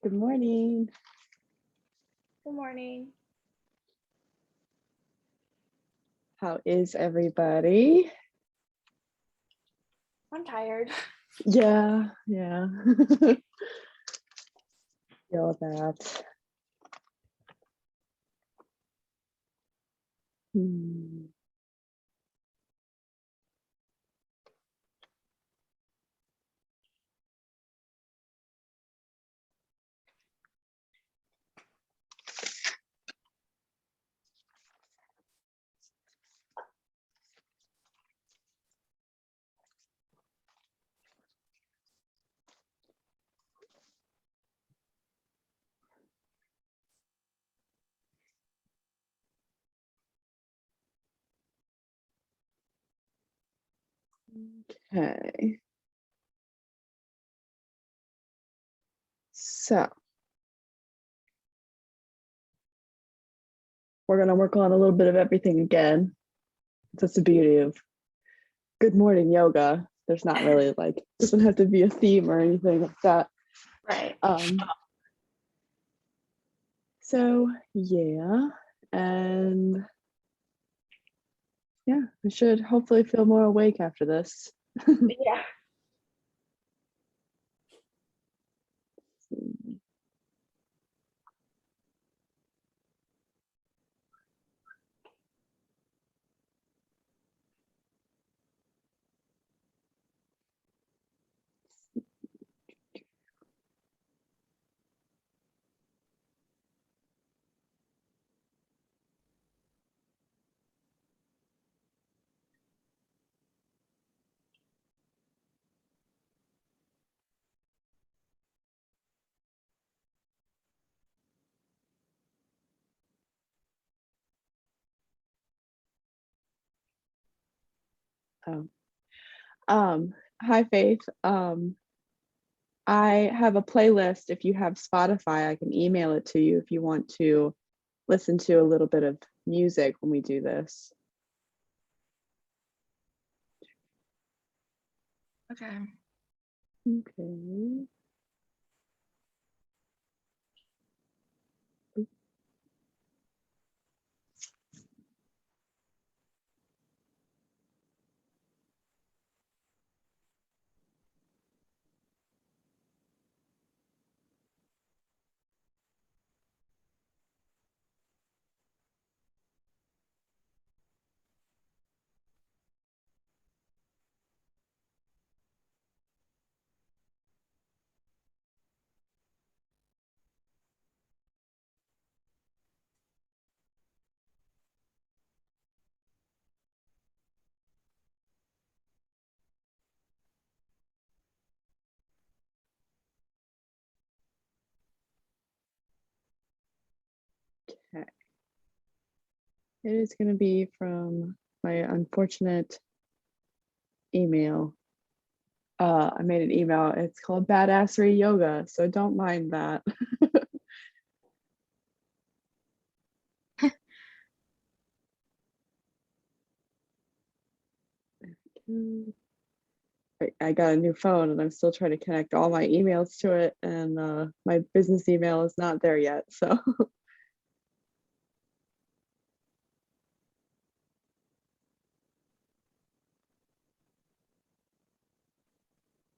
Good morning. Good morning. How is everybody? I'm tired. Yeah. Feel that. Hmm. Okay. So we're gonna work on a little bit of everything again. That's the beauty of good morning yoga. There's not really doesn't have to be a theme or anything like that. Right. So yeah, and yeah, we should hopefully feel more awake after this. Yeah. Oh. Hi Faith. I have a playlist. If you have Spotify, I can email it to you if you want to listen to a little bit of music when we do this. Okay. Okay. Okay. It is going to be from my unfortunate email. I made an email. It's called Badassery Yoga, so don't mind that. I got a new phone and I'm still trying to connect all my emails to it, and my business email is not there yet. So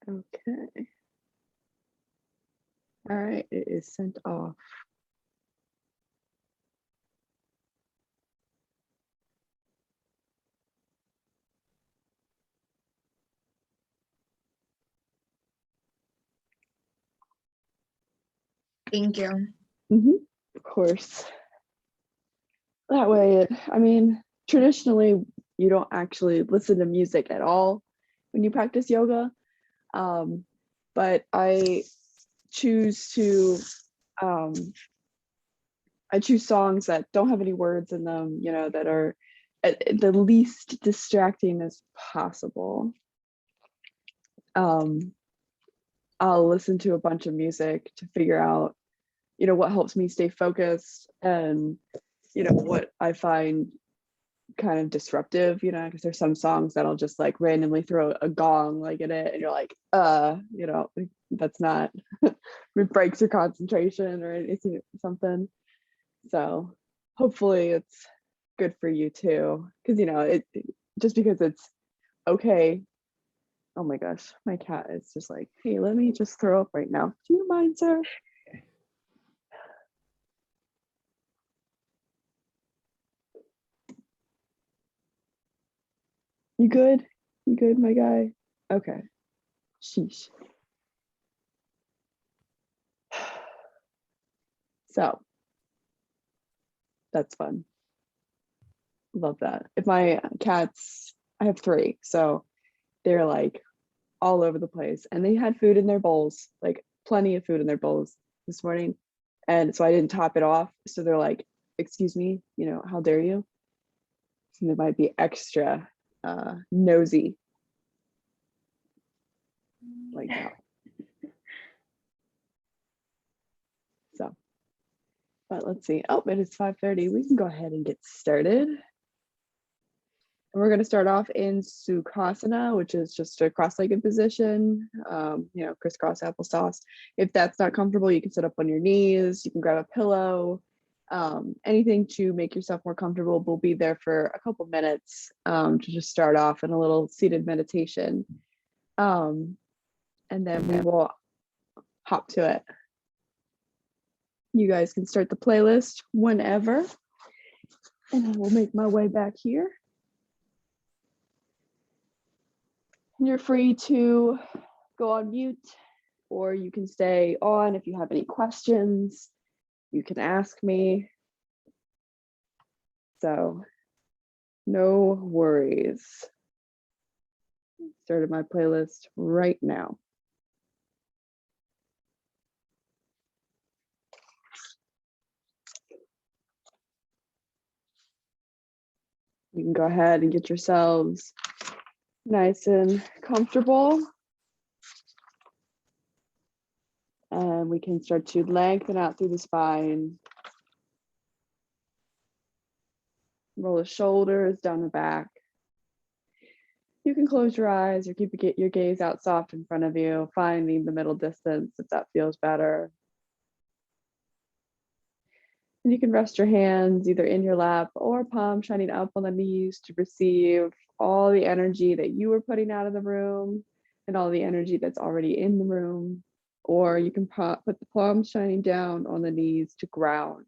okay. All right, it is sent off. Thank you. Of course. That way, I mean, traditionally, you don't actually listen to music at all when you practice yoga. But choose to, um, I choose songs that don't have any words in them, that are the least distracting as possible. I'll listen to a bunch of music to figure out, what helps me stay focused, and, what I find kind of disruptive, because there's some songs that'll just randomly throw a gong in it, and you're like, that's not it breaks your concentration or anything, something. So hopefully it's good for you too, because just because it's okay. Oh my gosh, my cat is just like, hey, let me just throw up right now. Do you mind, sir? You good? You good, my guy? Okay. Sheesh. So that's fun. Love that. If my cats, I have three, so they're like all over the place, and they had food in their bowls, like plenty of food in their bowls this morning. And so I didn't top it off. So they're like, excuse me, how dare you? So they might be extra nosy like that. So, but let's see. Oh, it is 5:30. We can go ahead and get started. And we're going to start off in Sukhasana, which is just a cross-legged position, crisscross applesauce. If that's not comfortable, you can sit up on your knees. You can grab a pillow, anything to make yourself more comfortable. We'll be there for a couple minutes to just start off in a little seated meditation. And then we will hop to it. You guys can start the playlist whenever. And I will make my way back here. You're free to go on mute, or you can stay on. If you have any questions, you can ask me. So no worries. Started my playlist right now. You can go ahead and get yourselves nice and comfortable. And we can start to lengthen out through the spine. Roll the shoulders down the back. You can close your eyes or keep your gaze out soft in front of you, finding the middle distance if that feels better. And you can rest your hands either in your lap or palm shining up on the knees to receive all the energy that you were putting out of the room and all the energy that's already in the room. Or you can put the palms shining down on the knees to ground.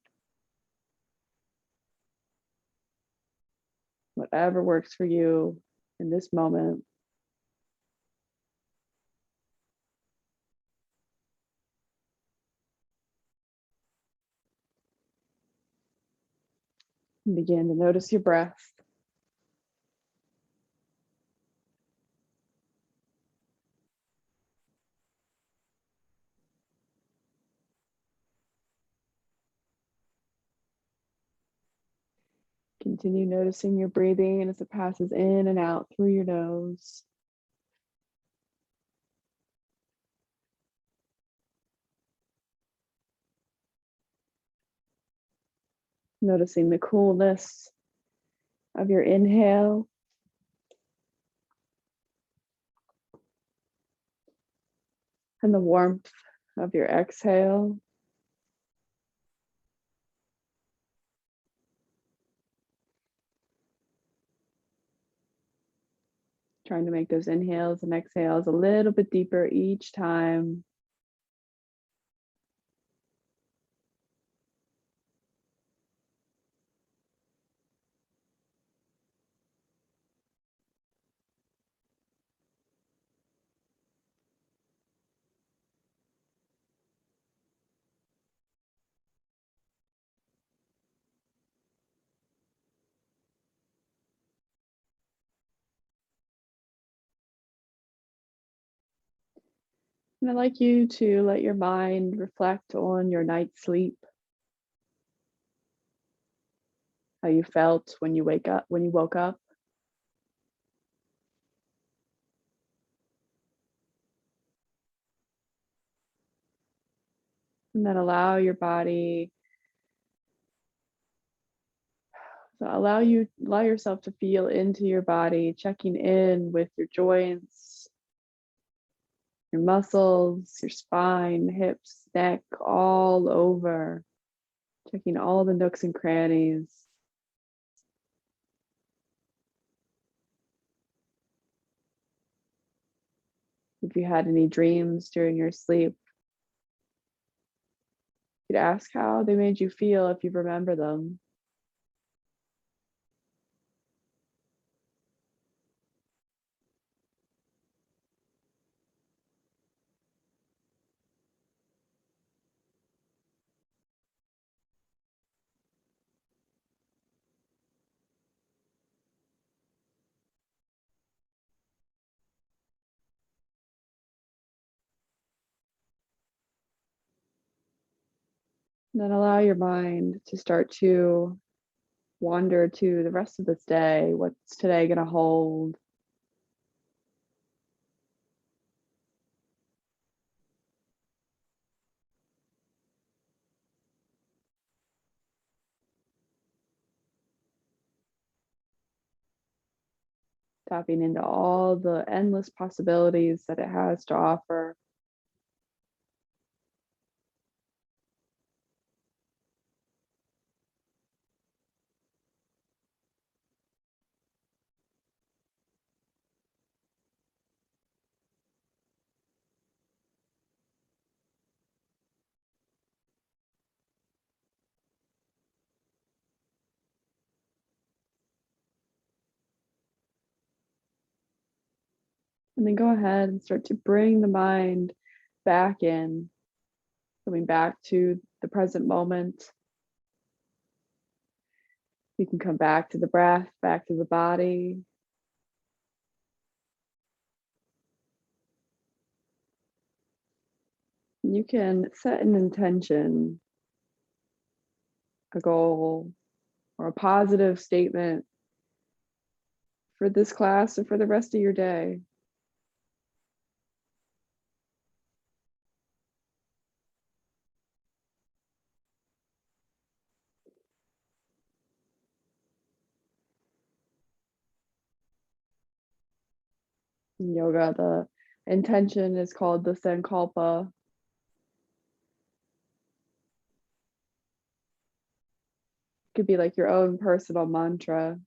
Whatever works for you in this moment. And begin to notice your breath. Continue noticing your breathing as it passes in and out through your nose. Noticing the coolness of your inhale. And the warmth of your exhale. Trying to make those inhales and exhales a little bit deeper each time. And I'd like you to let your mind reflect on your night's sleep. How you felt when you woke up. And then allow your body, allow yourself to feel into your body, checking in with your joints, your muscles, your spine, hips, neck, all over. Checking all the nooks and crannies. If you had any dreams during your sleep, you could ask how they made you feel if you remember them. And then allow your mind to start to wander to the rest of this day. What's today going to hold? Tapping into all the endless possibilities that it has to offer. And then go ahead and start to bring the mind back in, coming back to the present moment. You can come back to the breath, back to the body. You can set an intention, a goal, or a positive statement for this class or for the rest of your day. In yoga, the intention is called the Sankalpa. It could be like your own personal mantra.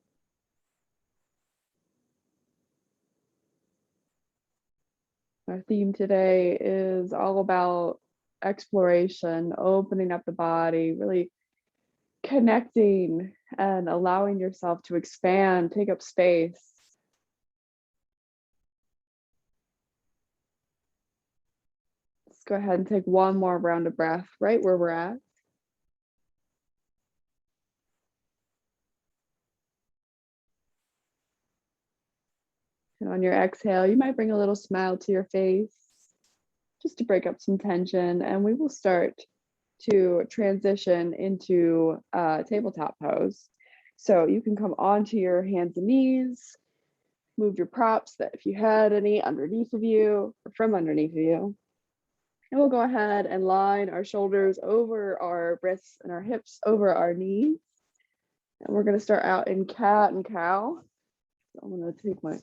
Our theme today is all about exploration, opening up the body, really connecting and allowing yourself to expand, take up space. Let's go ahead and take one more round of breath right where we're at. And on your exhale, you might bring a little smile to your face just to break up some tension. And we will start to transition into tabletop pose. So you can come onto your hands and knees, move your props that if you had any underneath of you or from underneath of you. And we'll go ahead and line our shoulders over our wrists and our hips over our knees. And we're going to start out in cat and cow. So I'm going to take my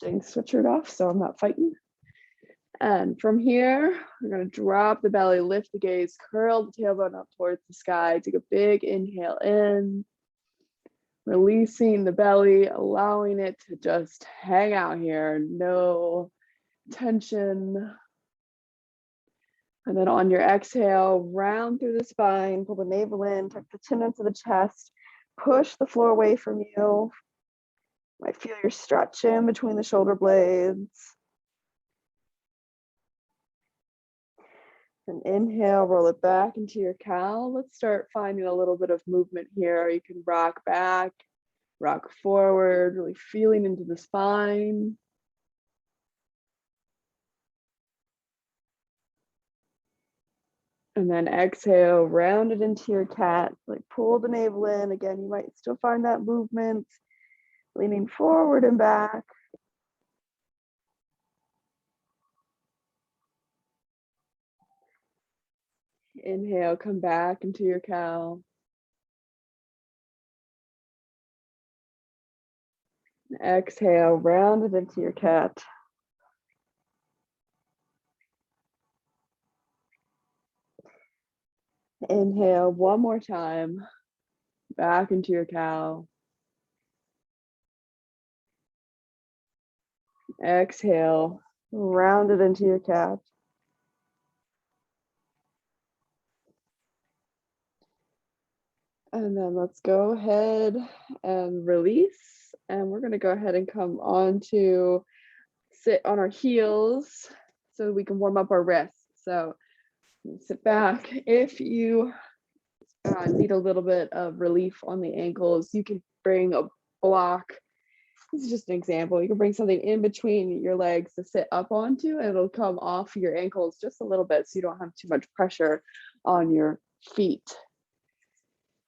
dang sweatshirt off so I'm not fighting. And from here, we're going to drop the belly, lift the gaze, curl the tailbone up towards the sky. Take a big inhale in, releasing the belly, allowing it to just hang out here, no tension. And then on your exhale, round through the spine, pull the navel in, tuck the chin into the chest, push the floor away from you. You might feel your stretch in between the shoulder blades. And inhale, roll it back into your cow. Let's start finding a little bit of movement here. You can rock back, rock forward, really feeling into the spine. And then exhale, round it into your cat. Like pull the navel in. Again, you might still find that movement, leaning forward and back. Inhale, come back into your cow. Exhale, round it into your cat. Inhale one more time, back into your cow. Exhale, round it into your cat. And then let's go ahead and release. And we're gonna go ahead and come on to sit on our heels so we can warm up our wrists. So sit back. If you need a little bit of relief on the ankles, you can bring a block. This is just an example. You can bring something in between your legs to sit up onto, and it'll come off your ankles just a little bit so you don't have too much pressure on your feet.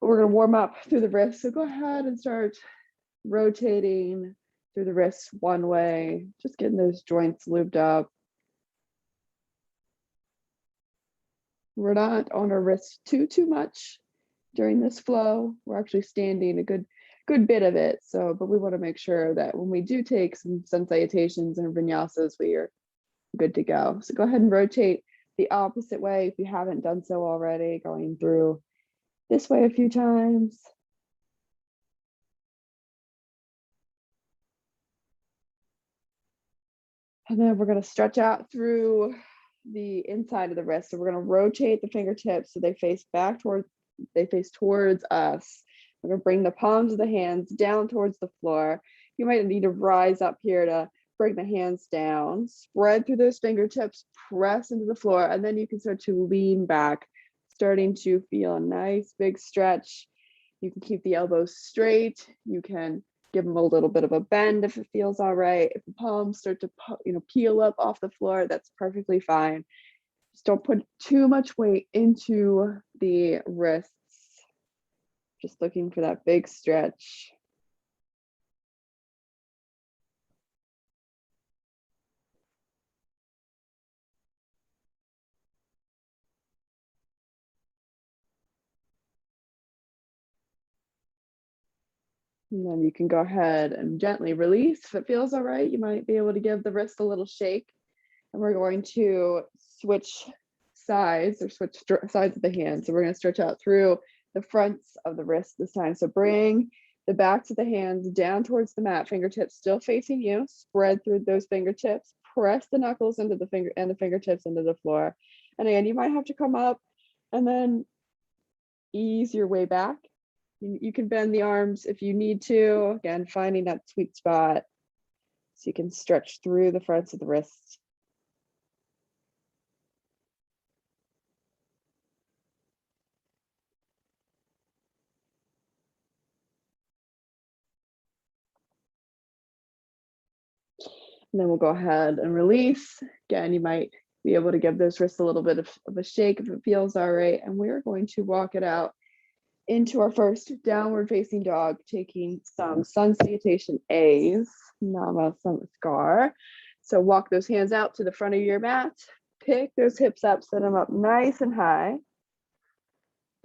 We're going to warm up through the wrists. So go ahead and start rotating through the wrists one way, just getting those joints lubed up. We're not on our wrists too much during this flow. We're actually standing a good bit of it. So, but we want to make sure that when we do take some sun salutations and vinyasas, we are good to go. So go ahead and rotate the opposite way if you haven't done so already, going through this way a few times. And then we're going to stretch out through the inside of the wrist. So we're going to rotate the fingertips so they face towards us. We're going to bring the palms of the hands down towards the floor. You might need to rise up here to bring the hands down, spread through those fingertips, press into the floor, and then you can start to lean back, starting to feel a nice big stretch. You can keep the elbows straight. You can give them a little bit of a bend if it feels all right. If the palms start to peel up off the floor, that's perfectly fine. Just don't put too much weight into the wrists. Just looking for that big stretch. And then you can go ahead and gently release. If it feels all right, you might be able to give the wrist a little shake. And we're going to switch sides of the hand. So we're going to stretch out through the fronts of the wrist this time. So bring the backs of the hands down towards the mat, fingertips still facing you. Spread through those fingertips. Press the knuckles into the fingertips into the floor. And again, you might have to come up and then ease your way back. You can bend the arms if you need to. Again, finding that sweet spot so you can stretch through the fronts of the wrists. And then we'll go ahead and release. Again, you might be able to give those wrists a little bit of a shake if it feels all right. And we're going to walk it out into our first downward facing dog, taking some sun salutation A's, Namaskar. So walk those hands out to the front of your mat, pick those hips up, set them up nice and high.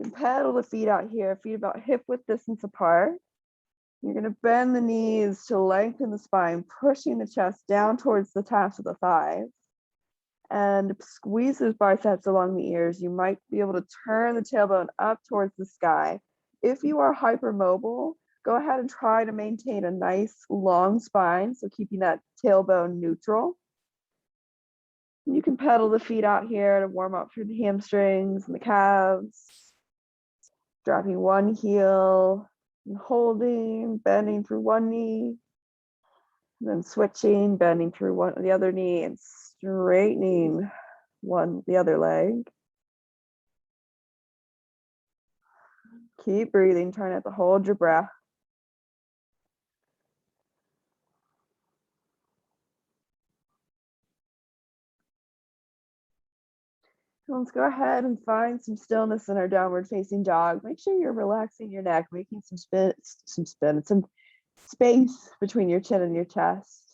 And pedal the feet out here, feet about hip width distance apart. You're going to bend the knees to lengthen the spine, pushing the chest down towards the tops of the thighs. And squeeze those biceps along the ears. You might be able to turn the tailbone up towards the sky. If you are hypermobile, go ahead and try to maintain a nice long spine, so keeping that tailbone neutral. You can pedal the feet out here to warm up through the hamstrings and the calves. Dropping one heel and holding, bending through one knee, and then switching, bending through the other knee and straightening the other leg. Keep breathing, try not to hold your breath. Let's go ahead and find some stillness in our downward facing dog. Make sure you're relaxing your neck, making some space between your chin and your chest.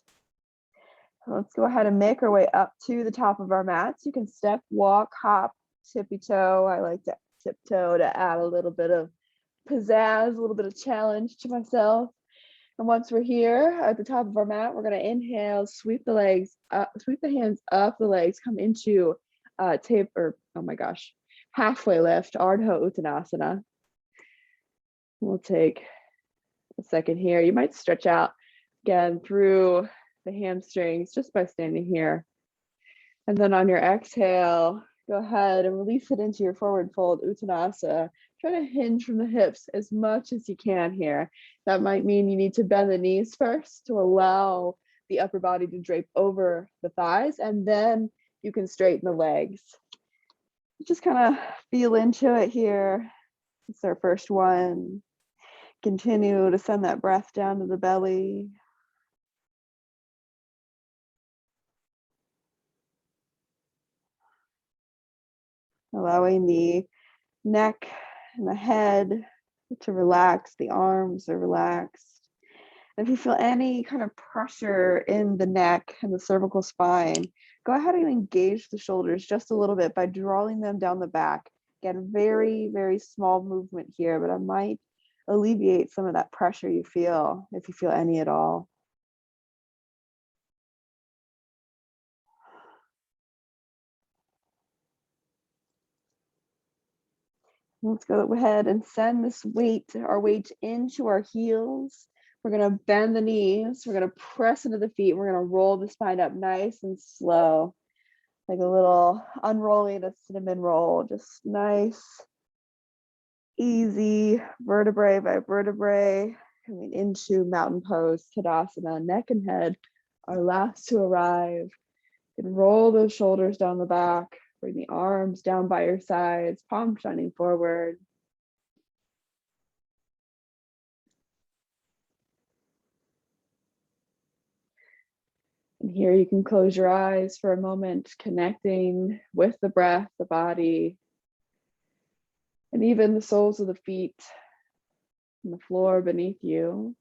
Let's go ahead and make our way up to the top of our mats. You can step, walk, hop, tippy toe. I like to tiptoe to add a little bit of pizzazz, a little bit of challenge to myself. And once we're here at the top of our mat, we're going to inhale, sweep the legs up, sweep the hands up the legs, come into halfway lift, Ardha Uttanasana. We'll take a second here. You might stretch out again through the hamstrings just by standing here. And then on your exhale, go ahead and release it into your forward fold, Uttanasana. Try to hinge from the hips as much as you can here. That might mean you need to bend the knees first to allow the upper body to drape over the thighs, and then you can straighten the legs. Just kind of feel into it here. It's our first one. Continue to send that breath down to the belly. Allowing the neck and the head to relax, the arms are relaxed. And if you feel any kind of pressure in the neck and the cervical spine, go ahead and engage the shoulders just a little bit by drawing them down the back. Again, very, very small movement here, but I might alleviate some of that pressure you feel, if you feel any at all. Let's go ahead and send this weight, our weight into our heels. We're gonna bend the knees. We're gonna press into the feet. We're gonna roll the spine up nice and slow, like a little unrolling a cinnamon roll. Just nice, easy, vertebrae by vertebrae, coming into mountain pose, Tadasana. Neck and head are last to arrive. You can roll those shoulders down the back. Bring the arms down by your sides, palm shining forward. And here you can close your eyes for a moment, connecting with the breath, the body, and even the soles of the feet and the floor beneath you.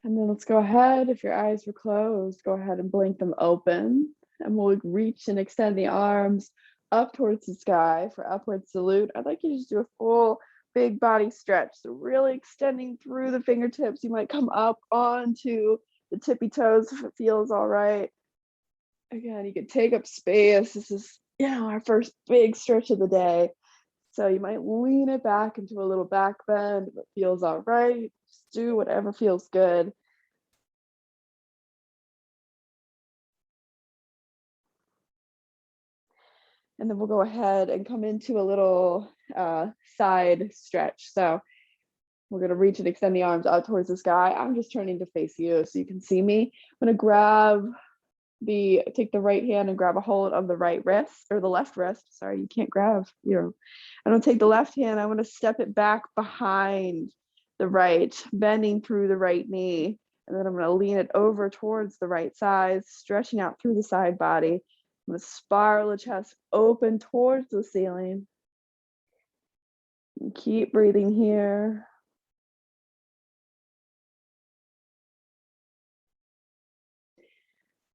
And then let's go ahead, if your eyes were closed, go ahead and blink them open. And we'll reach and extend the arms up towards the sky for upward salute. I'd like you to just do a full big body stretch. So really extending through the fingertips. You might come up onto the tippy toes if it feels all right. Again, you can take up space. This is, our first big stretch of the day. So you might lean it back into a little back bend if it feels all right. Just do whatever feels good. And then we'll go ahead and come into a little side stretch. So we're gonna reach and extend the arms out towards the sky. I'm just turning to face you so you can see me. I'm gonna take the right hand and grab a hold of the right wrist, or the left wrist. Sorry, you can't grab, I'm gonna take the left hand. I want to step it back behind the right, bending through the right knee. And then I'm gonna lean it over towards the right side, stretching out through the side body. I'm gonna spiral the chest open towards the ceiling. And keep breathing here.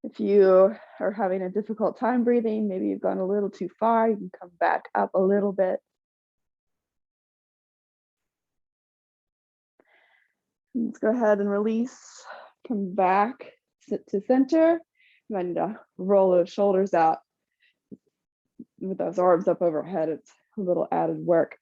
If you are having a difficult time breathing, maybe you've gone a little too far, you can come back up a little bit. Let's go ahead and release, come back, sit to center. You might need to roll those shoulders out with those arms up overhead. It's a little added work.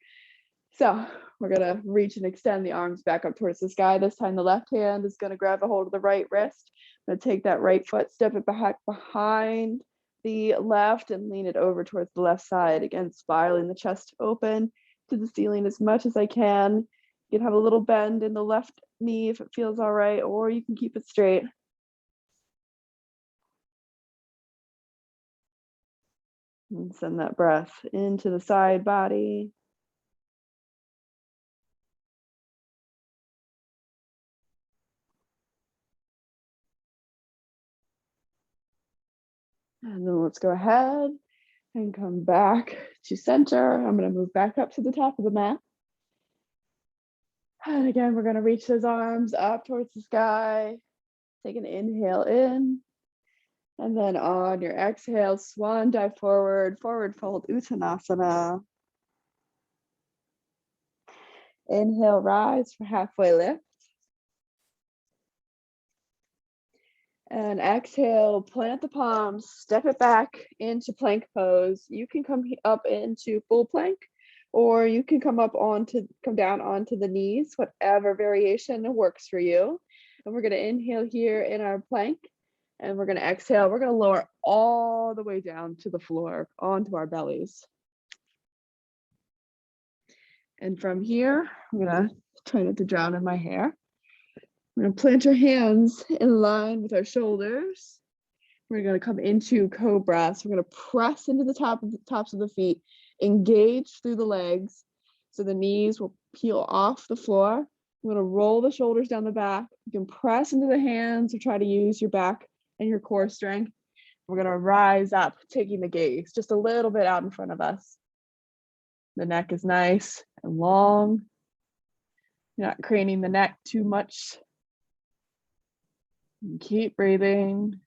So we're gonna reach and extend the arms back up towards the sky. This time the left hand is gonna grab a hold of the right wrist. I'm gonna take that right foot, step it back behind the left and lean it over towards the left side. Again, spiraling the chest open to the ceiling as much as I can. You can have a little bend in the left knee if it feels all right, or you can keep it straight. And send that breath into the side body. And then let's go ahead and come back to center. I'm going to move back up to the top of the mat. And again, we're going to reach those arms up towards the sky. Take an inhale in. And then on your exhale, swan dive forward, forward fold Uttanasana. Inhale, rise for halfway lift. And exhale, plant the palms, step it back into plank pose. You can come up into full plank, or you can come down onto the knees, whatever variation works for you. And we're gonna inhale here in our plank, and we're gonna exhale. We're gonna lower all the way down to the floor, onto our bellies. And from here, I'm gonna try not to drown in my hair. We're gonna plant our hands in line with our shoulders. We're gonna come into cobra. So we're gonna press into the tops of the feet, engage through the legs. So the knees will peel off the floor. We're gonna roll the shoulders down the back. You can press into the hands or try to use your back and your core strength. We're gonna rise up, taking the gaze just a little bit out in front of us. The neck is nice and long. You're not craning the neck too much. And keep breathing.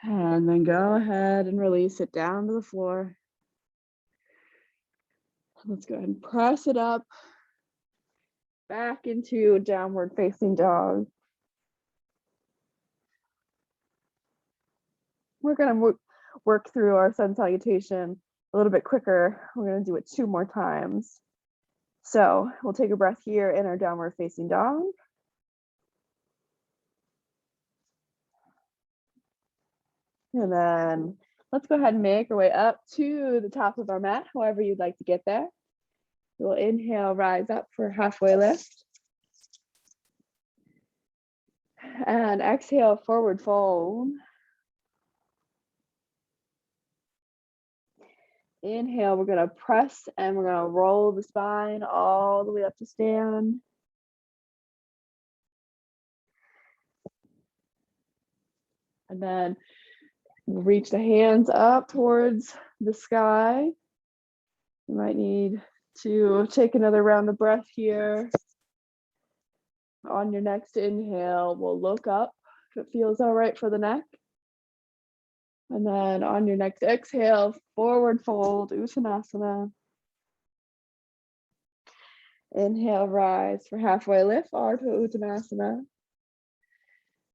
And then go ahead and release it down to the floor. Let's go ahead and press it up back into downward facing dog. We're gonna work through our sun salutation a little bit quicker. We're gonna do it 2 more times. So we'll take a breath here in our downward facing dog. And then let's go ahead and make our way up to the top of our mat, however you'd like to get there. We'll inhale, rise up for halfway lift. And exhale, forward fold. Inhale, we're gonna press and we're gonna roll the spine all the way up to stand. And then we'll reach the hands up towards the sky. You might need to take another round of breath here. On your next inhale, we'll look up if it feels all right for the neck. And then on your next exhale, forward fold, Uttanasana. Inhale, rise for halfway lift, Ardha Uttanasana.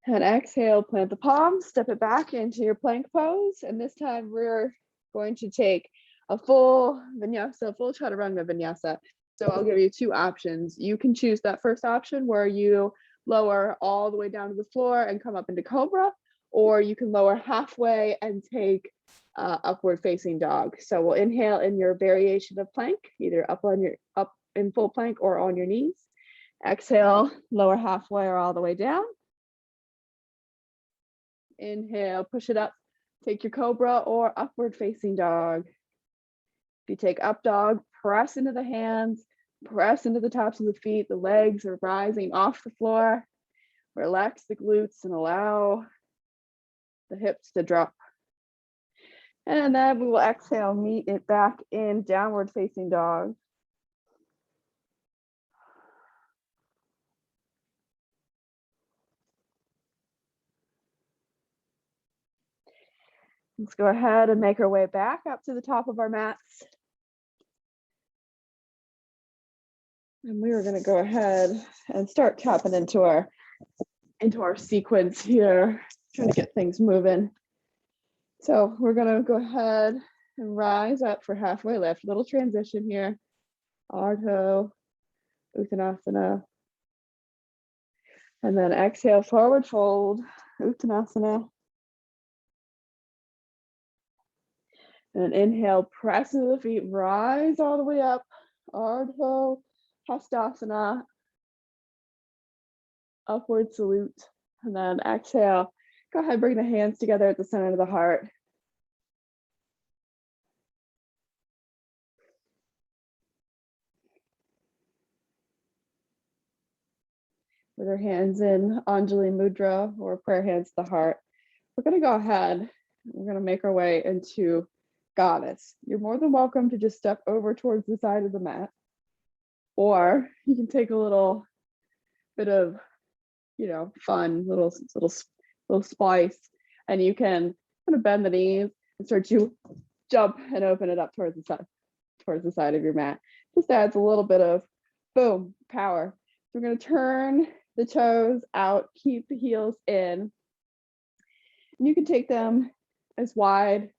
And exhale, plant the palms, step it back into your plank pose. And this time we're going to take a full vinyasa, full chaturanga vinyasa. So I'll give you 2 options. You can choose that first option where you lower all the way down to the floor and come up into cobra, or you can lower halfway and take upward facing dog. So we'll inhale in your variation of plank, either up in full plank or on your knees. Exhale, lower halfway or all the way down. Inhale, push it up, take your cobra or upward facing dog. If you take up dog, press into the hands, press into the tops of the feet, the legs are rising off the floor. Relax the glutes and allow the hips to drop. And then we will exhale, meet it back in downward facing dog. Let's go ahead and make our way back up to the top of our mats. And we are going to go ahead and start tapping into our sequence here, trying to get things moving. So we're going to go ahead and rise up for halfway lift. Little transition here. Ardha Uttanasana. And then exhale, forward fold, Uttanasana. And inhale, press into the feet, rise all the way up, Ardha Hastasana, upward salute. And then exhale, go ahead, bring the hands together at the center of the heart. With our hands in Anjali Mudra or prayer hands to the heart, we're going to go ahead, we're going to make our way into Goddess. You're more than welcome to just step over towards the side of the mat, or you can take a little bit of, fun, little spice, and you can kind of bend the knees and start to jump and open it up towards the side of your mat. Just adds a little bit of boom, power. So we're going to turn the toes out, keep the heels in. And you can take them as wide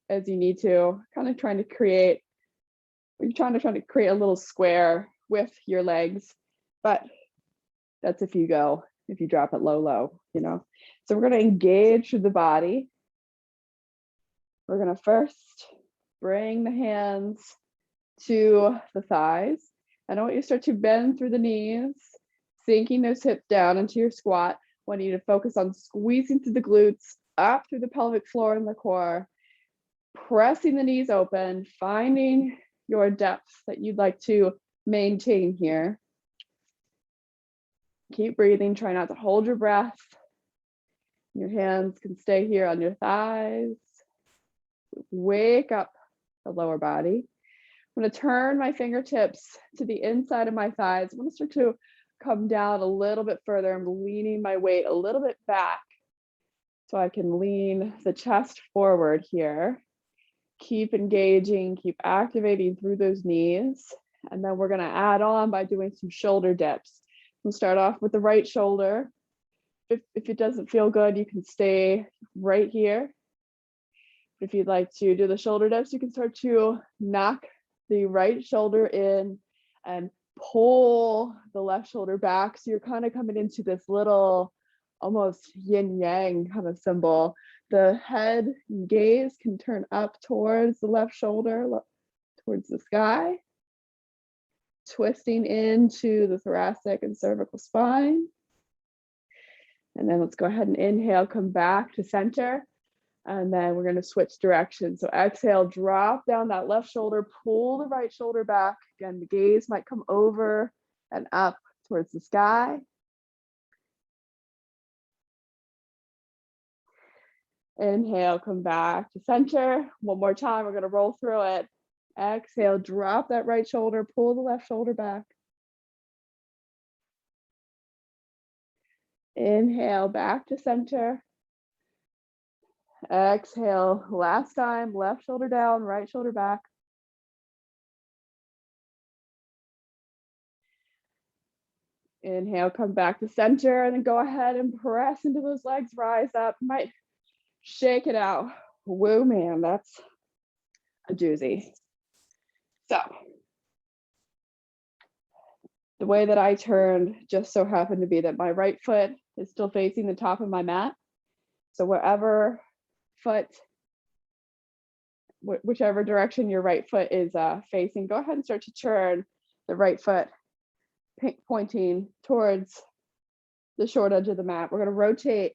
as you need to, kind of trying to create a little square with your legs, but that's if you drop it low, you know. So we're going to engage through the body. We're going to first bring the hands to the thighs. And I want you to start to bend through the knees, sinking those hips down into your squat. I want you to focus on squeezing through the glutes, up through the pelvic floor and the core, pressing the knees open, finding your depth that you'd like to maintain here. Keep breathing, try not to hold your breath. Your hands can stay here on your thighs. Wake up the lower body. I'm going to turn my fingertips to the inside of my thighs. I'm going to start to come down a little bit further. I'm leaning my weight a little bit back so I can lean the chest forward here. Keep engaging, keep activating through those knees. And then we're going to add on by doing some shoulder dips. We'll start off with the right shoulder. If it doesn't feel good, you can stay right here. If you'd like to do the shoulder dips, you can start to knock the right shoulder in and pull the left shoulder back. So you're kind of coming into this little almost yin yang kind of symbol. The head and gaze can turn up towards the left shoulder, towards the sky, twisting into the thoracic and cervical spine. And then let's go ahead and inhale, come back to center. And then we're going to switch directions. So exhale, drop down that left shoulder, pull the right shoulder back. Again, the gaze might come over and up towards the sky. Inhale, come back to center. One more time, we're going to roll through it. Exhale, drop that right shoulder, pull the left shoulder back. Inhale, back to center. Exhale, last time, left shoulder down, right shoulder back. Inhale, come back to center, and then go ahead and press into those legs, rise up. Might shake it out. Whoa, man, that's a doozy. So the way that I turned just so happened to be that my right foot is still facing the top of my mat. So wherever foot, whichever direction your right foot is facing, go ahead and start to turn the right foot pointing towards the short edge of the mat. We're going to rotate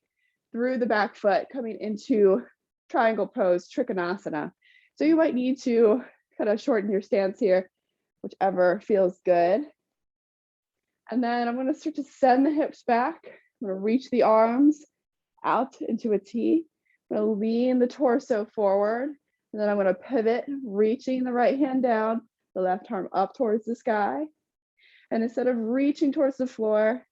through the back foot, coming into triangle pose, Trikonasana. So you might need to kind of shorten your stance here, whichever feels good. And then I'm going to start to send the hips back. I'm going to reach the arms out into a T. I'm going to lean the torso forward. And then I'm going to pivot, reaching the right hand down, the left arm up towards the sky. And instead of reaching towards the floor,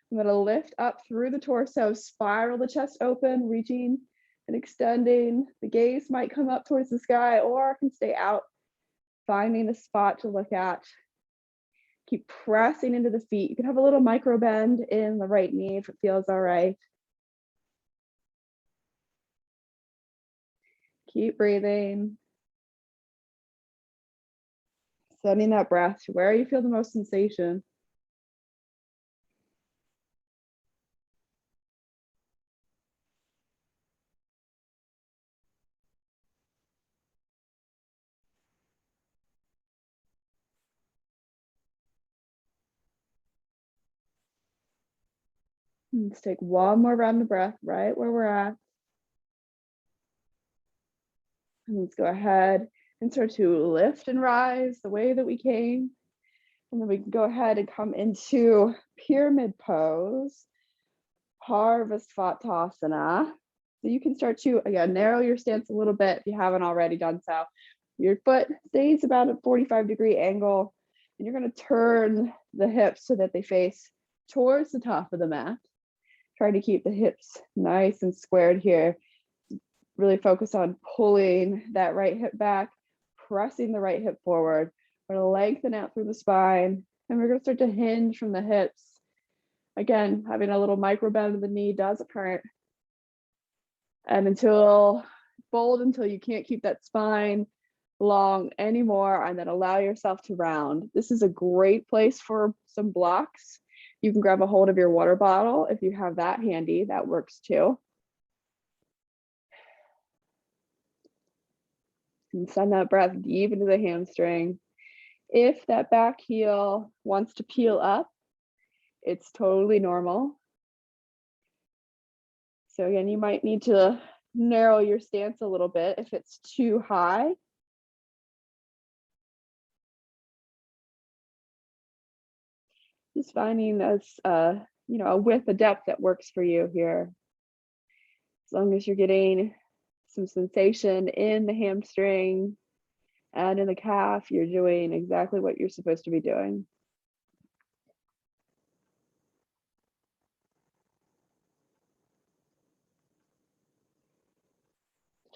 I'm going to lift up through the torso, spiral the chest open, reaching and extending. The gaze might come up towards the sky or can stay out, finding a spot to look at. Keep pressing into the feet. You can have a little micro bend in the right knee if it feels all right. Keep breathing. Sending that breath to where you feel the most sensation. Let's take one more round of breath right where we're at. And let's go ahead and start to lift and rise the way that we came. And then we can go ahead and come into pyramid pose, Parvasvatasana. So you can start to, again, narrow your stance a little bit if you haven't already done so. Your foot stays about a 45-degree angle, and you're going to turn the hips so that they face towards the top of the mat. Try to keep the hips nice and squared here. really focus on pulling that right hip back, pressing the right hip forward. We're gonna lengthen out through the spine, and we're gonna start to hinge from the hips. Again, having a little micro bend of the knee does occur. And until fold until you can't keep that spine long anymore, and then allow yourself to round. This is a great place for some blocks. You can grab a hold of your water bottle if you have that handy, that works too. And send that breath deep into the hamstring. If that back heel wants to peel up, it's totally normal. So again, you might need to narrow your stance a little bit if it's too high. Just finding as a width, a depth that works for you here. As long as you're getting some sensation in the hamstring and in the calf, you're doing exactly what you're supposed to be doing.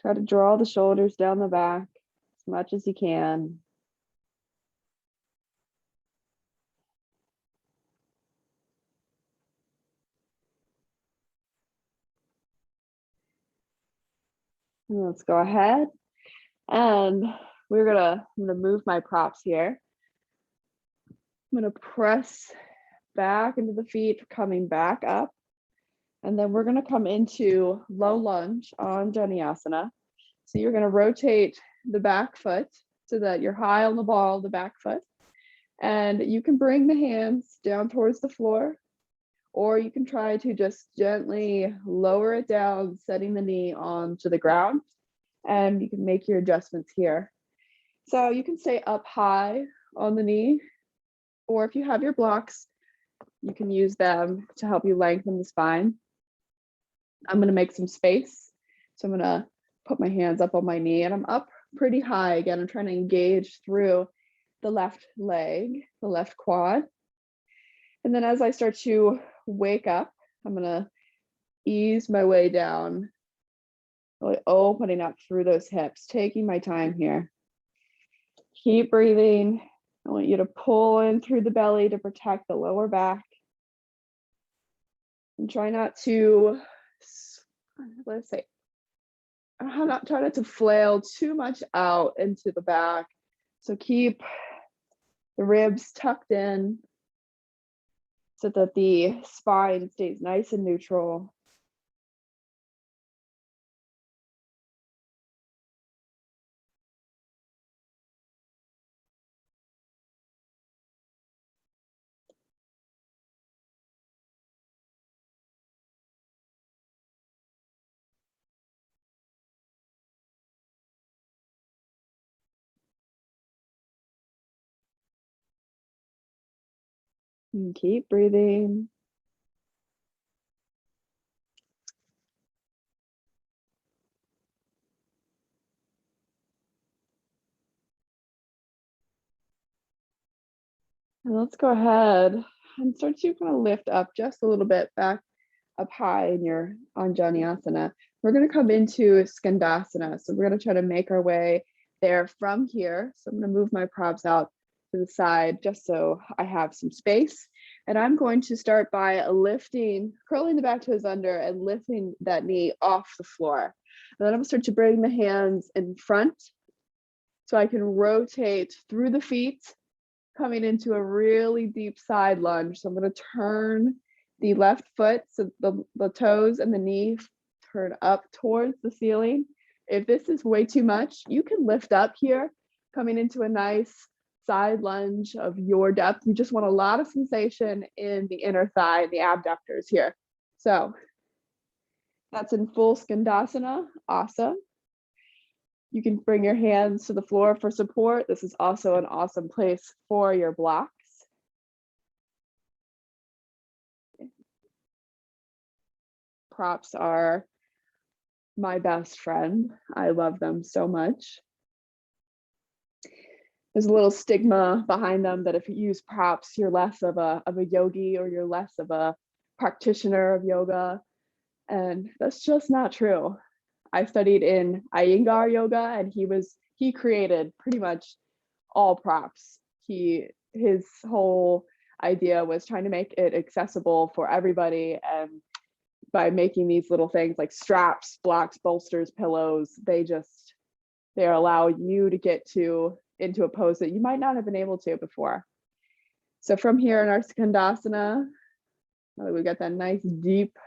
Try to draw the shoulders down the back as much as you can. And let's go ahead and I'm gonna move my props here. I'm gonna press back into the feet, coming back up. And then we're gonna come into low lunge on Dhanasana. So you're gonna rotate the back foot so that you're high on the ball, the back foot. And you can bring the hands down towards the floor, or you can try to just gently lower it down, setting the knee onto the ground. And you can make your adjustments here. So you can stay up high on the knee, or if you have your blocks, you can use them to help you lengthen the spine. I'm gonna make some space. So I'm gonna put my hands up on my knee, and I'm up pretty high. Again, I'm trying to engage through the left leg, the left quad. And then as I start to wake up, I'm gonna ease my way down, really opening up through those hips, taking my time here. Keep breathing. I want you to pull in through the belly to protect the lower back. And try not to, try not to flail too much out into the back. So keep the ribs tucked in so that the spine stays nice and neutral. And keep breathing. And let's go ahead and start to kind of lift up just a little bit back up high in your Anjaneyasana. We're going to come into Skandasana. So we're going to try to make our way there from here. So I'm going to move my props out to the side just so I have some space. And I'm going to start by lifting, curling the back toes under and lifting that knee off the floor. And then I'm going to start to bring the hands in front so I can rotate through the feet, coming into a really deep side lunge. So I'm going to turn the left foot, so the toes and the knee turn up towards the ceiling. If this is way too much, you can lift up here, coming into a nice side lunge of your depth. You just want a lot of sensation in the inner thigh, the abductors here. So that's in full Skandasana. Awesome. You can bring your hands to the floor for support. This is also an awesome place for your blocks. Props are my best friend. I love them so much. There's a little stigma behind them that if you use props, you're less of a yogi, or you're less of a practitioner of yoga. And that's just not true. I studied in Iyengar yoga, and he created pretty much all props. His whole idea was trying to make it accessible for everybody, and by making these little things like straps, blocks, bolsters, pillows, they allow you to get into a pose that you might not have been able to before. So from here in our Skandasana, now that we got that nice deep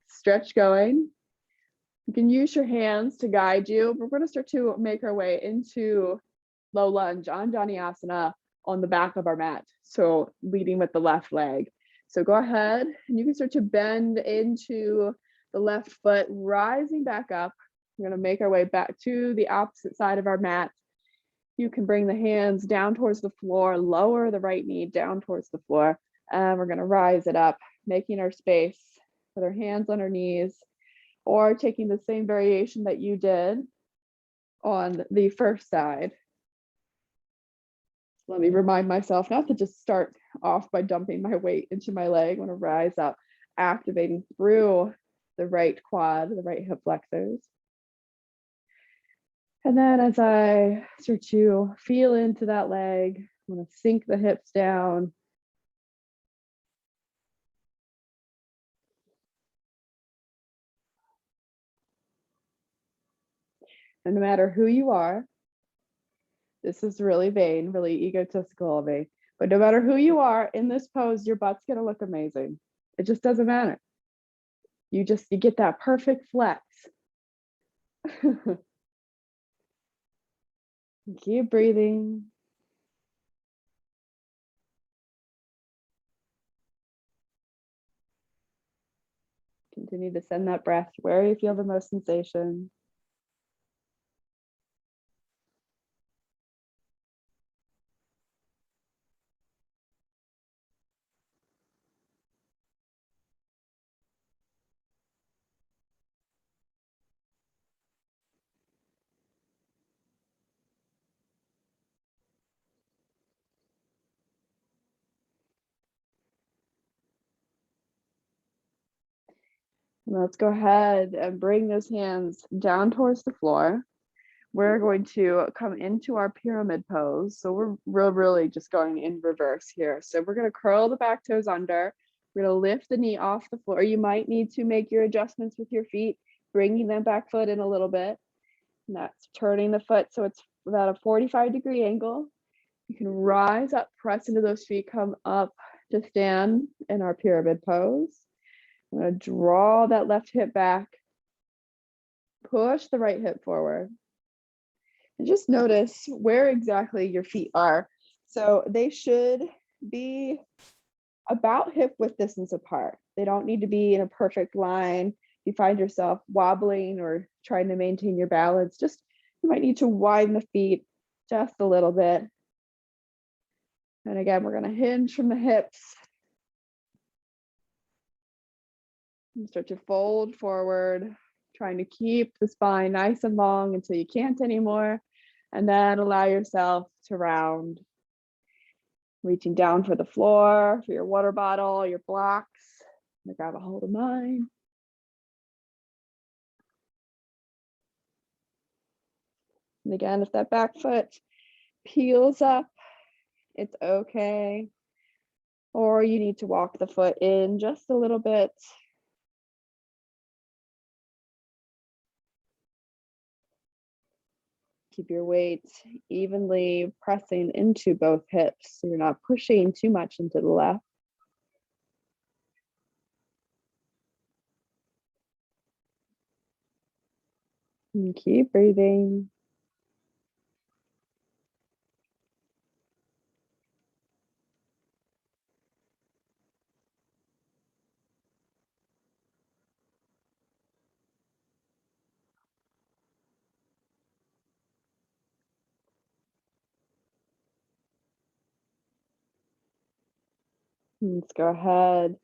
stretch going, you can use your hands to guide you. We're going to start to make our way into low lunge, Anjaneyasana, on the back of our mat. So leading with the left leg. So go ahead and you can start to bend into the left foot, rising back up. We're going to make our way back to the opposite side of our mat. You can bring the hands down towards the floor, lower the right knee down towards the floor, and we're going to rise it up, making our space with our hands on our knees, or taking the same variation that you did on the first side. Let me remind myself not to just start off by dumping my weight into my leg. I want to rise up, activating through the right quad, the right hip flexors. And then as I start to feel into that leg, I'm going to sink the hips down. And no matter who you are, this is really vain, really egotistical of me, but no matter who you are in this pose, your butt's going to look amazing. It just doesn't matter. You get that perfect flex. Keep breathing. Continue to send that breath where you feel the most sensation. Let's go ahead and bring those hands down towards the floor. We're going to come into our pyramid pose. So we're really just going in reverse here. So we're going to curl the back toes under. We're going to lift the knee off the floor. You might need to make your adjustments with your feet, bringing that back foot in a little bit. And that's turning the foot so it's about a 45-degree angle. You can rise up, press into those feet, come up to stand in our pyramid pose. I'm going to draw that left hip back, push the right hip forward, and just notice where exactly your feet are. So they should be about hip width distance apart. They don't need to be in a perfect line. If you find yourself wobbling or trying to maintain your balance, you might need to widen the feet just a little bit. And again, we're going to hinge from the hips. And start to fold forward, trying to keep the spine nice and long until you can't anymore. And then allow yourself to round. Reaching down for the floor, for your water bottle, your blocks. I'm gonna grab a hold of mine. And again, if that back foot peels up, it's okay. Or you need to walk the foot in just a little bit. Keep your weight evenly pressing into both hips, so you're not pushing too much into the left. And keep breathing. Let's go ahead.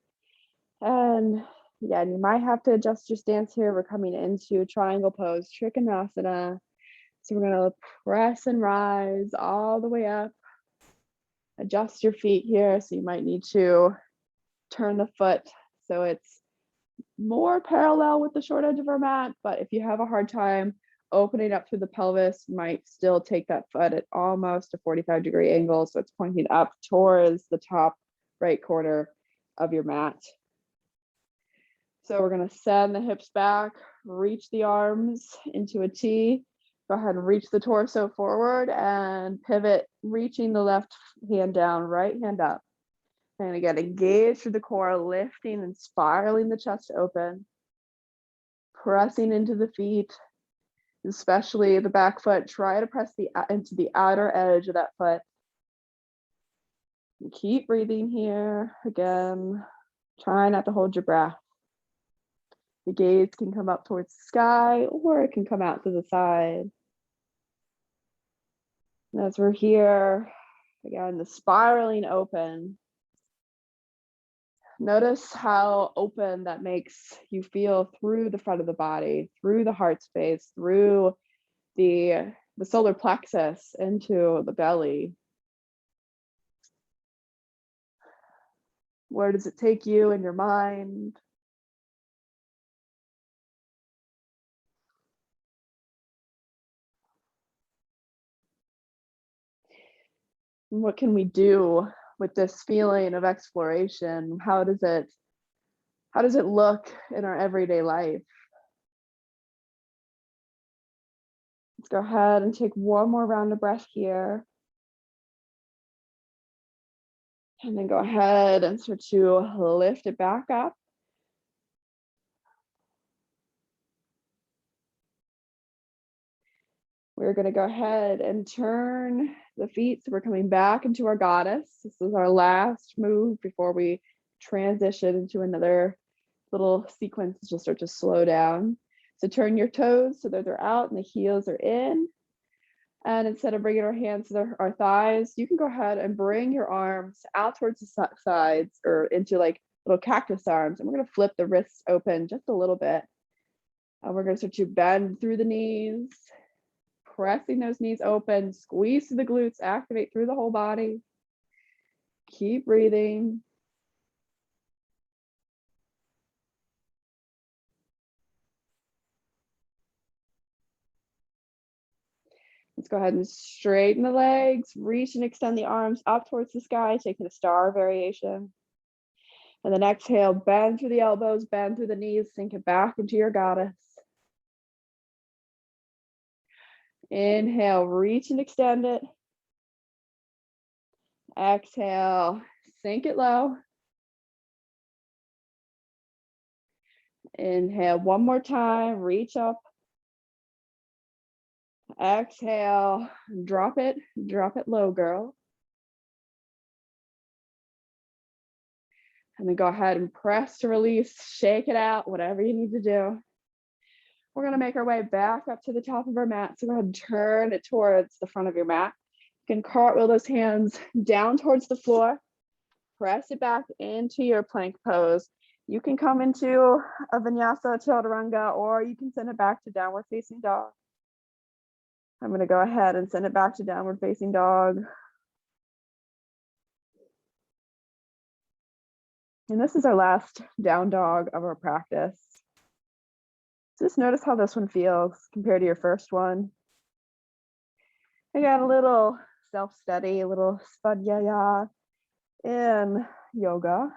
And yeah, you might have to adjust your stance here. We're coming into triangle pose, Trikonasana. So we're going to press and rise all the way up. Adjust your feet here. So you might need to turn the foot so it's more parallel with the short edge of our mat, but if you have a hard time opening up through the pelvis, you might still take that foot at almost a 45-degree angle. So it's pointing up towards the top right corner of your mat. So we're gonna send the hips back, reach the arms into a T. Go ahead and reach the torso forward and pivot, reaching the left hand down, right hand up. And again, engage through the core, lifting and spiraling the chest open, pressing into the feet, especially the back foot. Try to press into the outer edge of that foot. And keep breathing here. Again, try not to hold your breath. The gaze can come up towards the sky or it can come out to the side. And as we're here, again, the spiraling open. Notice how open that makes you feel through the front of the body, through the heart space, through the solar plexus into the belly. Where does it take you in your mind? And what can we do with this feeling of exploration? How does it look in our everyday life? Let's go ahead and take one more round of breath here. And then go ahead and start to lift it back up. We're going to go ahead and turn the feet. So we're coming back into our goddess. This is our last move before we transition into another little sequence to just start to slow down. So turn your toes so that they're out and the heels are in. And instead of bringing our hands to our thighs, you can go ahead and bring your arms out towards the sides or into like little cactus arms. And we're going to flip the wrists open just a little bit. And we're going to start to bend through the knees, pressing those knees open, squeeze through the glutes, activate through the whole body. Keep breathing. Let's go ahead and straighten the legs, reach and extend the arms up towards the sky, taking a star variation. And then exhale, bend through the elbows, bend through the knees, sink it back into your goddess. Inhale, reach and extend it. Exhale, sink it low. Inhale, one more time, reach up. Exhale, drop it low, girl. And then go ahead and press to release, shake it out, whatever you need to do. We're gonna make our way back up to the top of our mat. So go ahead and turn it towards the front of your mat. You can cartwheel those hands down towards the floor. Press it back into your plank pose. You can come into a vinyasa chaturanga, or you can send it back to downward facing dog. I'm gonna go ahead and send it back to downward facing dog. And this is our last down dog of our practice. Just notice how this one feels compared to your first one. Again, a little self-study, a little svadhyaya in yoga,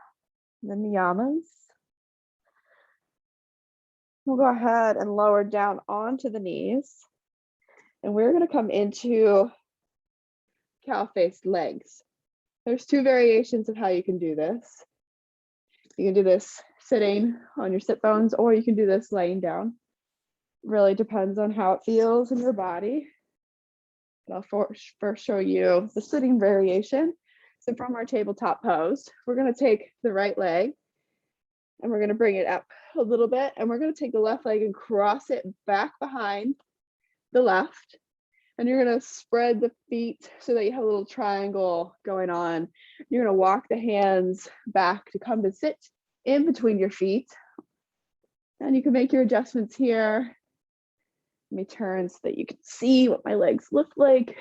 the niyamas. We'll go ahead and lower down onto the knees. And we're going to come into cow-faced legs. There's two variations of how you can do this. You can do this sitting on your sit bones, or you can do this laying down. Really depends on how it feels in your body. But I'll first show you the sitting variation. So from our tabletop pose, we're going to take the right leg and we're going to bring it up a little bit, and we're going to take the left leg and cross it back behind the left. And you're going to spread the feet so that you have a little triangle going on. You're going to walk the hands back to come to sit in between your feet. And you can make your adjustments here. Let me turn so that you can see what my legs look like.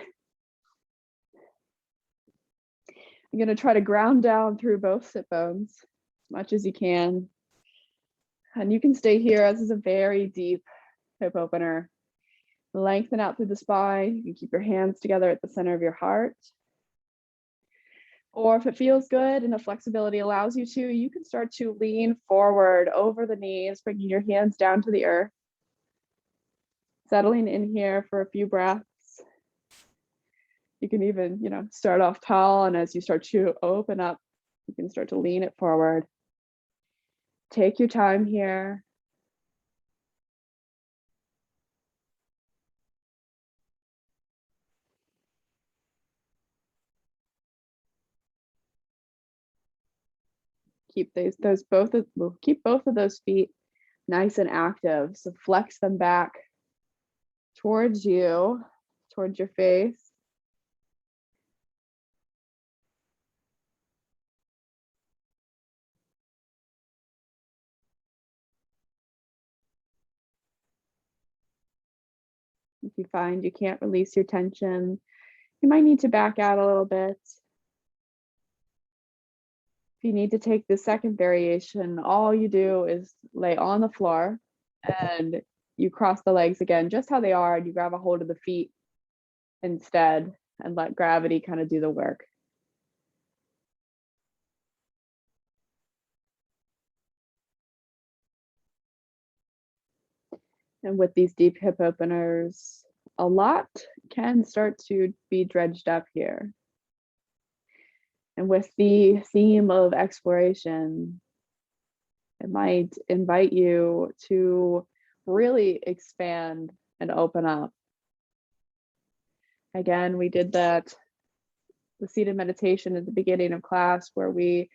I'm going to try to ground down through both sit bones as much as you can. And you can stay here. This is a very deep hip opener. Lengthen out through the spine. You can keep your hands together at the center of your heart. Or if it feels good and the flexibility allows you to, you can start to lean forward over the knees, bringing your hands down to the earth. Settling in here for a few breaths. You can even, start off tall, and as you start to open up, you can start to lean it forward. Take your time here. Keep keep both of those feet nice and active. So flex them back towards you, towards your face. If you find you can't release your tension, you might need to back out a little bit. If you need to take the second variation, all you do is lay on the floor and you cross the legs again, just how they are, and you grab a hold of the feet instead and let gravity kind of do the work. And with these deep hip openers, a lot can start to be dredged up here. And with the theme of exploration, it might invite you to really expand and open up. Again, we did the seated meditation at the beginning of class where we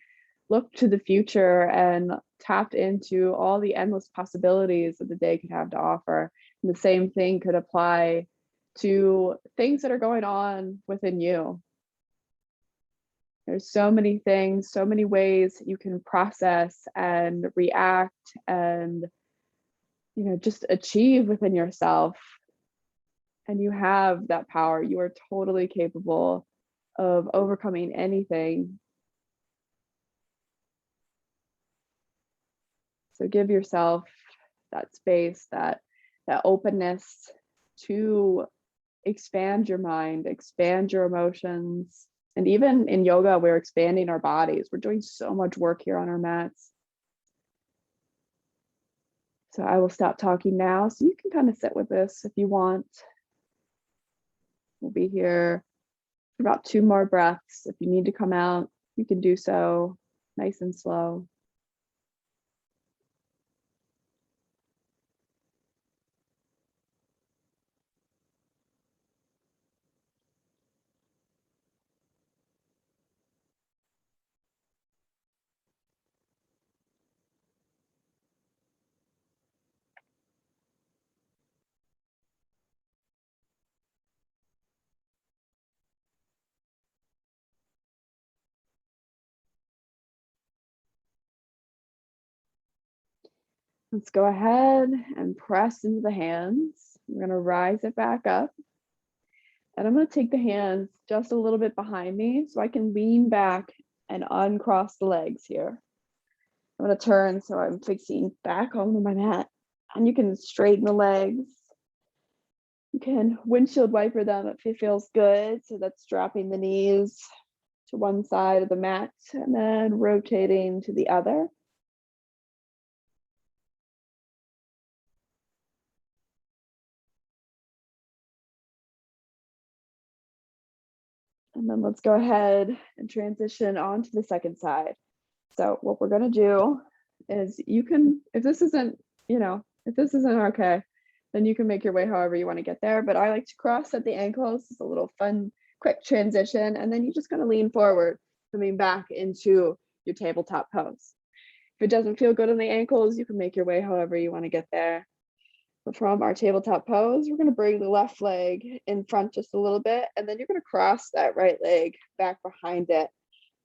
looked to the future and tapped into all the endless possibilities that the day could have to offer. And the same thing could apply to things that are going on within you. There's so many things, so many ways you can process and react and just achieve within yourself. And you have that power. You are totally capable of overcoming anything. So give yourself that space, that openness to expand your mind, expand your emotions. And even in yoga, we're expanding our bodies. We're doing so much work here on our mats. So I will stop talking now. So you can kind of sit with this if you want. We'll be here for about 2 more breaths. If you need to come out, you can do so nice and slow. Let's go ahead and press into the hands. We're going to rise it back up. And I'm going to take the hands just a little bit behind me so I can lean back and uncross the legs here. I'm going to turn so I'm facing back onto my mat. And you can straighten the legs. You can windshield wiper them if it feels good. So that's dropping the knees to one side of the mat and then rotating to the other. And then let's go ahead and transition onto the second side. So what we're going to do is you can, if this isn't okay, then you can make your way however you want to get there. But I like to cross at the ankles. It's a little fun, quick transition. And then you're just going to lean forward, coming back into your tabletop pose. If it doesn't feel good on the ankles, you can make your way however you want to get there. But from our tabletop pose, we're going to bring the left leg in front just a little bit, and then you're going to cross that right leg back behind it.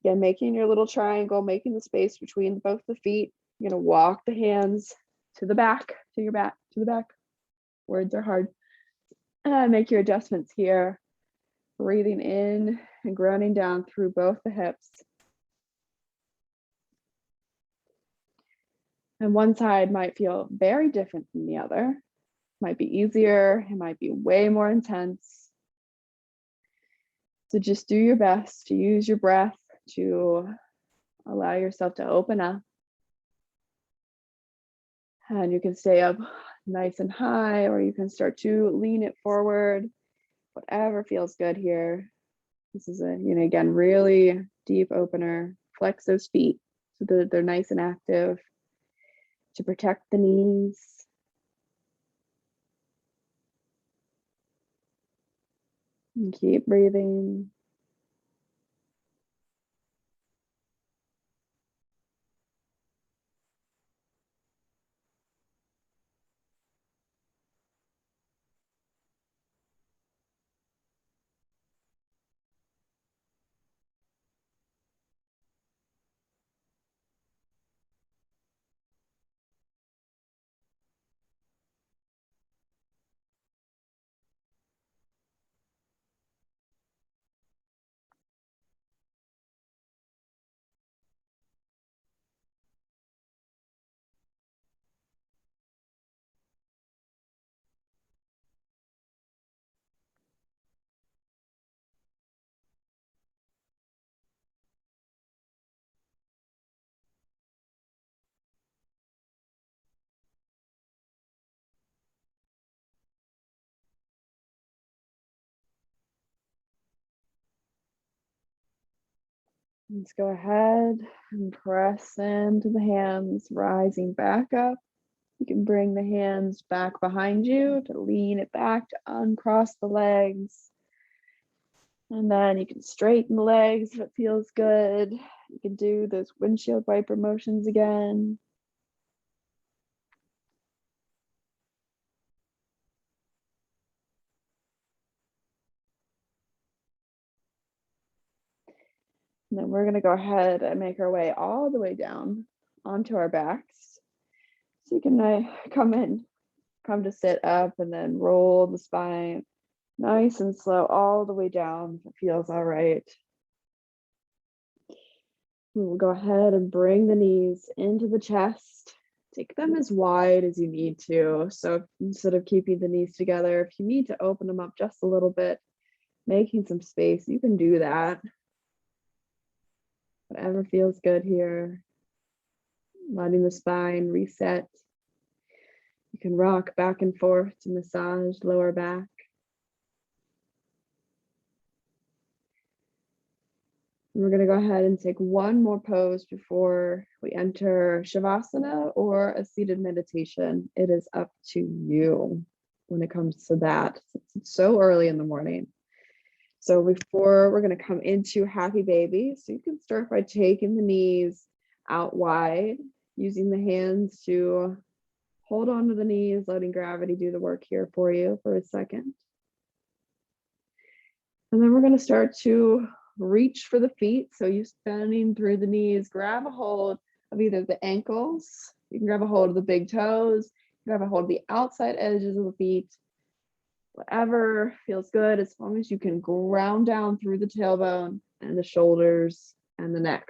Again, making your little triangle, making the space between both the feet. You're going to walk the hands to the back, to your back, to the back. Words are hard. Make your adjustments here. Breathing in and grounding down through both the hips. And one side might feel very different from the other. Might be easier, it might be way more intense. So just do your best to use your breath to allow yourself to open up. And you can stay up nice and high, or you can start to lean it forward, whatever feels good here. This is a, again, really deep opener. Flex those feet so that they're nice and active to protect the knees. And keep breathing. Let's go ahead and press into the hands, rising back up. You can bring the hands back behind you to lean it back, to uncross the legs. And then you can straighten the legs if it feels good. You can do those windshield wiper motions again. And then we're going to go ahead and make our way all the way down onto our backs. So you can come to sit up and then roll the spine nice and slow all the way down if it feels all right. We'll go ahead and bring the knees into the chest. Take them as wide as you need to. So instead of keeping the knees together, if you need to open them up just a little bit, making some space, you can do that. Whatever feels good here. Letting the spine reset. You can rock back and forth to massage lower back. And we're going to go ahead and take one more pose before we enter Shavasana or a seated meditation. It is up to you when it comes to that. It's so early in the morning. So before we're going to come into Happy Baby, so you can start by taking the knees out wide, using the hands to hold on to the knees, letting gravity do the work here for you for a second. And then we're going to start to reach for the feet. So you're bending through the knees, grab a hold of either the ankles, you can grab a hold of the big toes, grab a hold of the outside edges of the feet, whatever feels good, as long as you can ground down through the tailbone and the shoulders and the neck.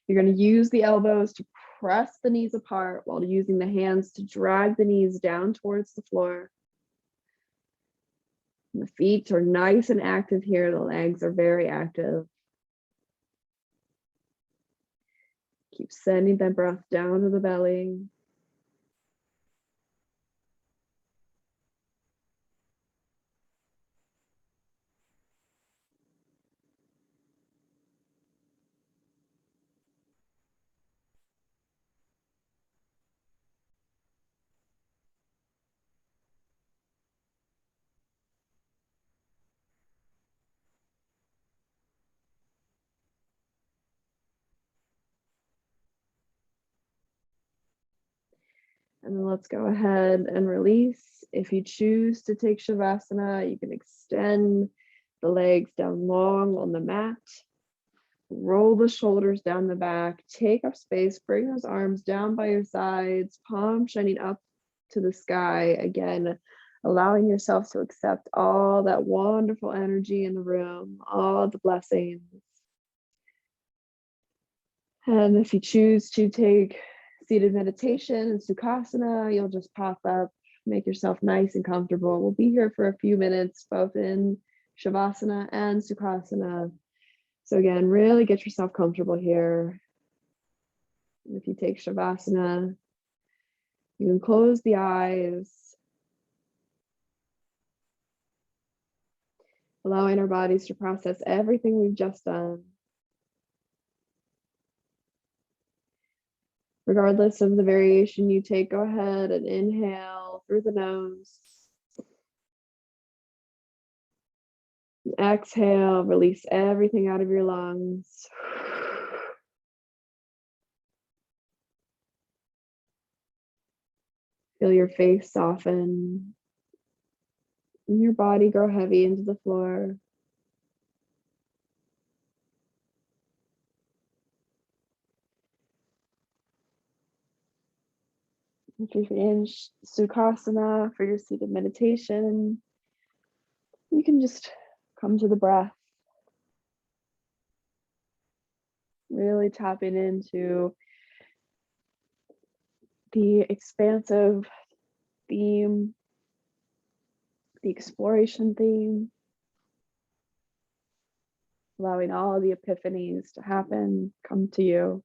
You're going to use the elbows to press the knees apart while using the hands to drag the knees down towards the floor. The feet are nice and active here. The legs are very active. Keep sending that breath down to the belly. And then let's go ahead and release. If you choose to take Shavasana, you can extend the legs down long on the mat. Roll the shoulders down the back. Take up space. Bring those arms down by your sides. Palms shining up to the sky. Again, allowing yourself to accept all that wonderful energy in the room, all the blessings. And if you choose to take seated meditation and Sukhasana, you'll just pop up, make yourself nice and comfortable. We'll be here for a few minutes, both in Shavasana and Sukhasana. So again, really get yourself comfortable here. If you take Shavasana, you can close the eyes, allowing our bodies to process everything we've just done. Regardless of the variation you take, go ahead and inhale through the nose. Exhale, release everything out of your lungs. Feel your face soften and your body grow heavy into the floor. If you're in Sukhasana for your seated meditation, you can just come to the breath. Really tapping into the expansive theme, the exploration theme, allowing all the epiphanies to happen, come to you.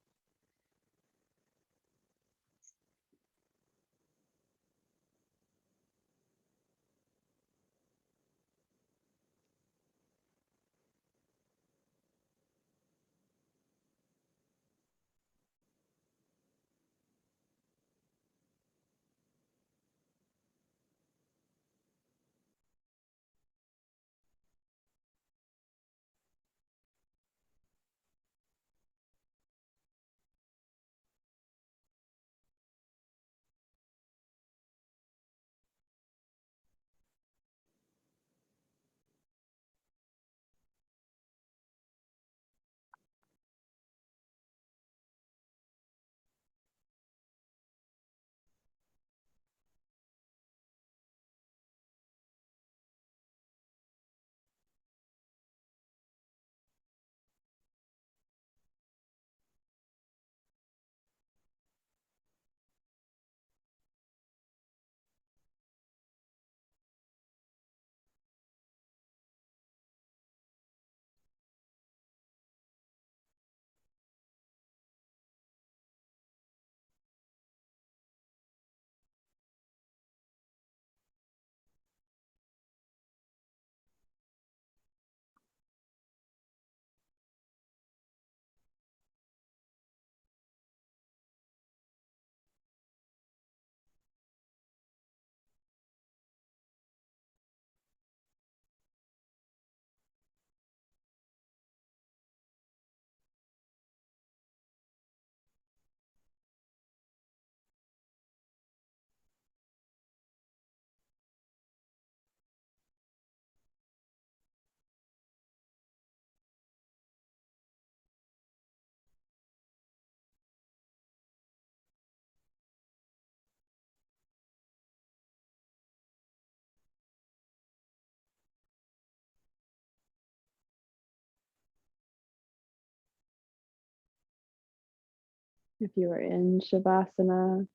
If you are in Shavasana,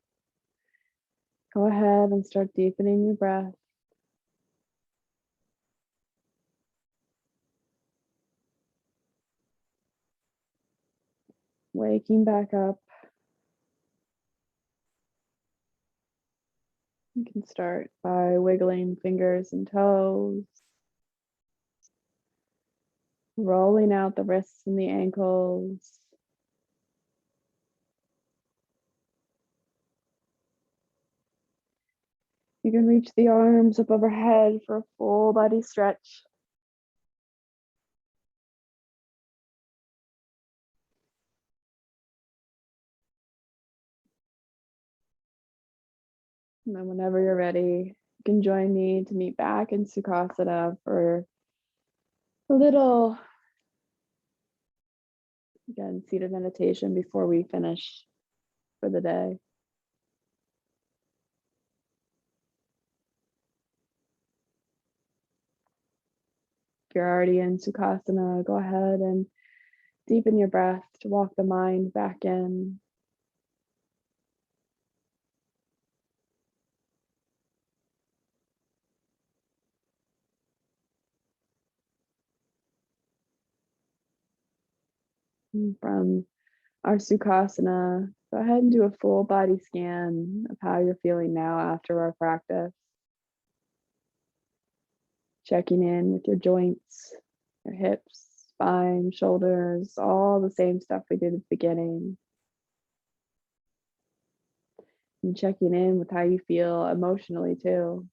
go ahead and start deepening your breath. Waking back up. You can start by wiggling fingers and toes, rolling out the wrists and the ankles. You can reach the arms up overhead for a full body stretch. And then whenever you're ready, you can join me to meet back in Sukhasana for a little, again, seated meditation before we finish for the day. If you're already in Sukhasana, go ahead and deepen your breath to walk the mind back in. from our Sukhasana, go ahead and do a full body scan of how you're feeling now after our practice. Checking in with your joints, your hips, spine, shoulders, all the same stuff we did at the beginning. And checking in with how you feel emotionally too.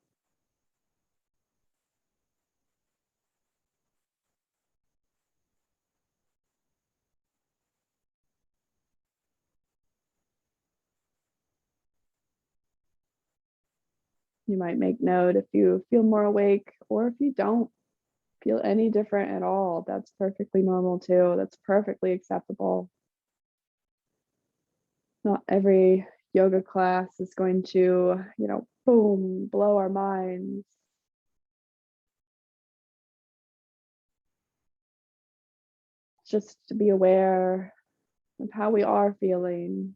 You might make note if you feel more awake, or if you don't feel any different at all. That's perfectly normal too. That's perfectly acceptable. Not every yoga class is going to, boom, blow our minds. Just to be aware of how we are feeling,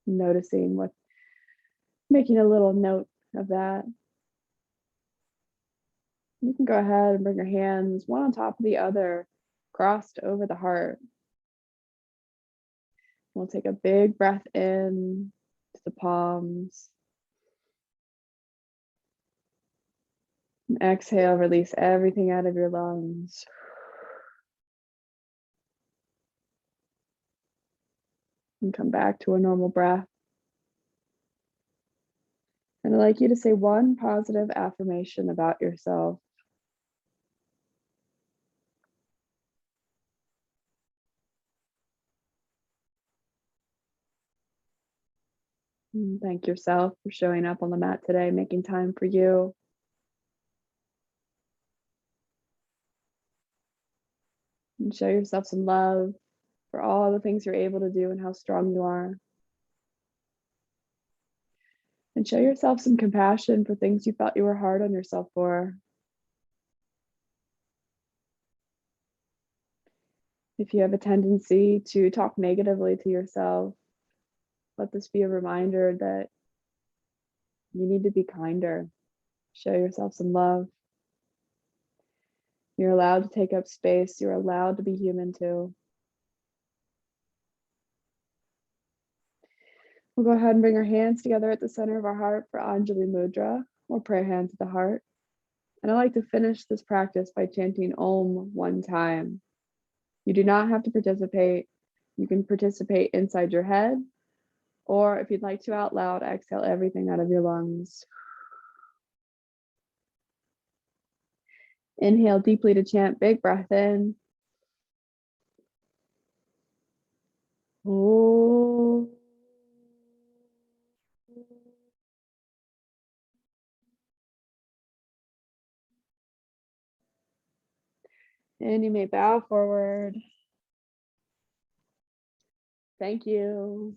noticing what, making a little note of that. You can go ahead and bring your hands one on top of the other, crossed over the heart. We'll take a big breath in to the palms. And exhale, release everything out of your lungs. And come back to a normal breath. And I'd like you to say one positive affirmation about yourself. And thank yourself for showing up on the mat today, making time for you. And show yourself some love for all the things you're able to do and how strong you are. And show yourself some compassion for things you felt you were hard on yourself for. If you have a tendency to talk negatively to yourself, let this be a reminder that you need to be kinder. Show yourself some love. You're allowed to take up space. You're allowed to be human too. We'll go ahead and bring our hands together at the center of our heart for Anjali Mudra, or prayer hand to the heart. And I like to finish this practice by chanting Om one time. You do not have to participate. You can participate inside your head, or if you'd like to out loud, exhale everything out of your lungs. Inhale deeply to chant, big breath in. Om. And you may bow forward. Thank you.